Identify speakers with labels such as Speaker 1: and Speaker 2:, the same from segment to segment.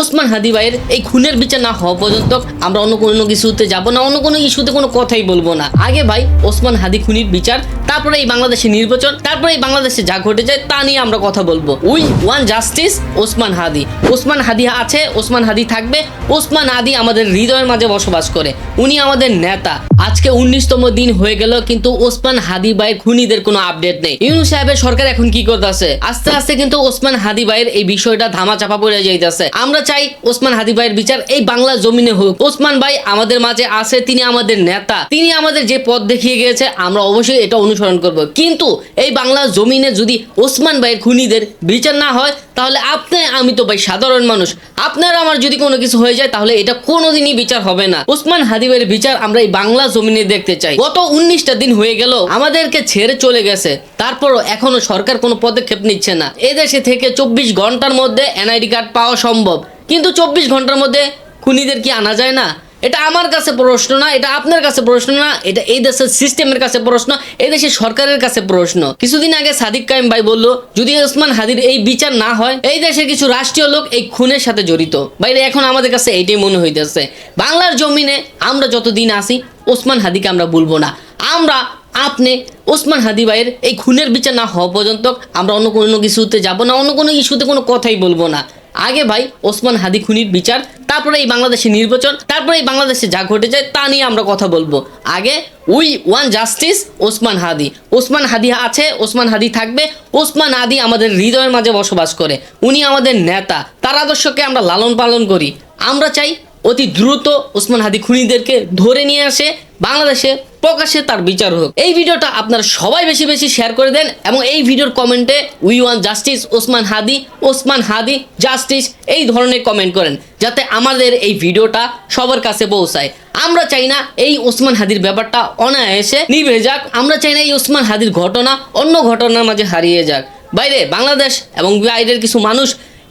Speaker 1: ওসমান হাদি ভাইয়ের এই খুনের বিচার না হওয়া পর্যন্ত আমরা অন্য কোনো কিছুতে যাব না, অন্য কোনো ইস্যুতে কোনো কথাই বলবো না। আগে ভাই ওসমান হাদি খুনির বিচার, তারপরে এই বাংলাদেশের নির্বাচন, তারপরে এই বাংলাদেশে যা ঘটে যায় তা নিয়ে আমরা কথা বলবো। উই ওয়ান জাস্টিস ওসমান হাদি। ওসমান হাদি আছে, ওসমান হাদি থাকবে। ওসমান হাদি আমাদের হৃদয়ের মাঝে বসবাস করে, উনি আমাদের নেতা। আজকে 19তম দিন হয়ে গেল, কিন্তু ওসমান হাদি ভাইয়ের খুনিদের কোনো আপডেট নেই। ইউনূস সাহেবের সরকার এখন কি করতেছে? আস্তে আস্তে কিন্তু ওসমান হাদি ভাইয়ের এই বিষয়টা ধামাচাপা পড়ে যাইতেছে। আমরা চাই ওসমান হাদি ভাইয়ের বিচার এই বাংলা জমিনে হোক। ওসমান ভাই আমাদের মাঝে আছে, তিনি আমাদের নেতা, তিনি আমাদের যে পথ দেখিয়ে গিয়েছে আমরা অবশ্যই এটা অনুসরণ করব। কিন্তু এই বাংলা জমিনে যদি ওসমান ভাইয়ের খুনিদের বিচার না হয়, তাহলে আপনি আমি তো ভাই সাধারণ মানুষ, আপনার আমার যদি কোনো কিছু হয়ে যায় তাহলে এটা কোনোদিনই বিচার হবে না। ওসমান হাদি ভাইয়ের বিচার আমরা এই বাংলা জমিনে দেখতে চাই। গত 19টা দিন হয়ে গেল আমাদেরকে ছেড়ে চলে গেছে, তারপরও এখনো সরকার কোনো পদক্ষেপ নিচ্ছে না। এদেশে থেকে 24 ঘন্টার মধ্যে এনআইডি কার্ড পাওয়া সম্ভব, কিন্তু 24 ঘন্টার মধ্যে খুনিদের কি আনা যায় না? এটা আমার কাছে প্রশ্ন না, এটা আপনার কাছে প্রশ্ন না, এটা এই দেশের সিস্টেমের কাছে প্রশ্ন, এই দেশের সরকারের কাছে প্রশ্ন। কিছুদিন আগে সাদিক কায়েম ভাই বলল, যদি ওসমান হাদির এই বিচার না হয়, এই দেশের কিছু রাষ্ট্রীয় লোক এই খুনের সাথে জড়িত। বাইরে এখন আমাদের কাছে এইটাই মনে হইতেছে, বাংলার জমিনে আমরা যতদিন আসি ওসমান হাদিকে আমরা বলবো না। আমরা আপনি ওসমান হাদি ভাইয়ের এই খুনের বিচার না হওয়া পর্যন্ত আমরা অন্য কোনো কিছুতে যাব না, অন্য কোনো ইস্যুতে কোনো কথাই বলবো না। আগে ভাই ওসমান হাদি খুনির বিচার, তারপরে এই বাংলাদেশের নির্বাচন, তারপরে এই বাংলাদেশে যা ঘটে যায় তা নিয়ে আমরা কথা বলবো। আগে উই ওয়ান জাস্টিস ওসমান হাদি। ওসমান হাদি আছে, ওসমান হাদি থাকবে। ওসমান হাদি আমাদের হৃদয়ের মাঝে বসবাস করে, উনি আমাদের নেতা, তার আদর্শকে আমরা লালন পালন করি। আমরা চাই অতি দ্রুত ওসমান হাদি খুনিদেরকে ধরে নিয়ে আসে বাংলাদেশে প্রকাশ্যে তার বিচার হোক। এই ভিডিওটা আপনারা সবাই বেশি বেশি শেয়ার করে দেন, এবং এই ভিডিওর কমেন্টে we want justice Osman Hadi, Osman Hadi justice এই ধরনের কমেন্ট করেন, যাতে আমাদের এই ভিডিওটা সবার কাছে পৌঁছায়। আমরা চাই না এই ওসমান হাদির ব্যাপারটা অনায়াসে নিভে যাক, আমরা চাই না এই ওসমান হাদির ঘটনা অন্য ঘটনার মাঝে হারিয়ে যাক। বাইরে বাংলাদেশ এবং বাইরের কিছু মানুষ,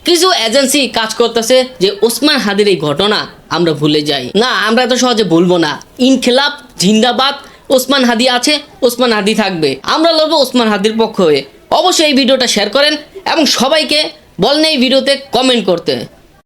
Speaker 1: কিছু এজেন্সি কাজ করতেছে যে ওসমান হাদির এই ঘটনা আমরা ভুলে যাই। না, আমরা এত সহজে ভুলবো না। ইনকিলাব জিন্দাবাদ, ওসমান হাদি আছে, ওসমান হাদি থাকবে। আমরা লড়বো ওসমান হাদির পক্ষ হয়ে। অবশ্যই এই ভিডিওটা শেয়ার করেন এবং সবাইকে বলেন এই ভিডিওতে কমেন্ট করতে।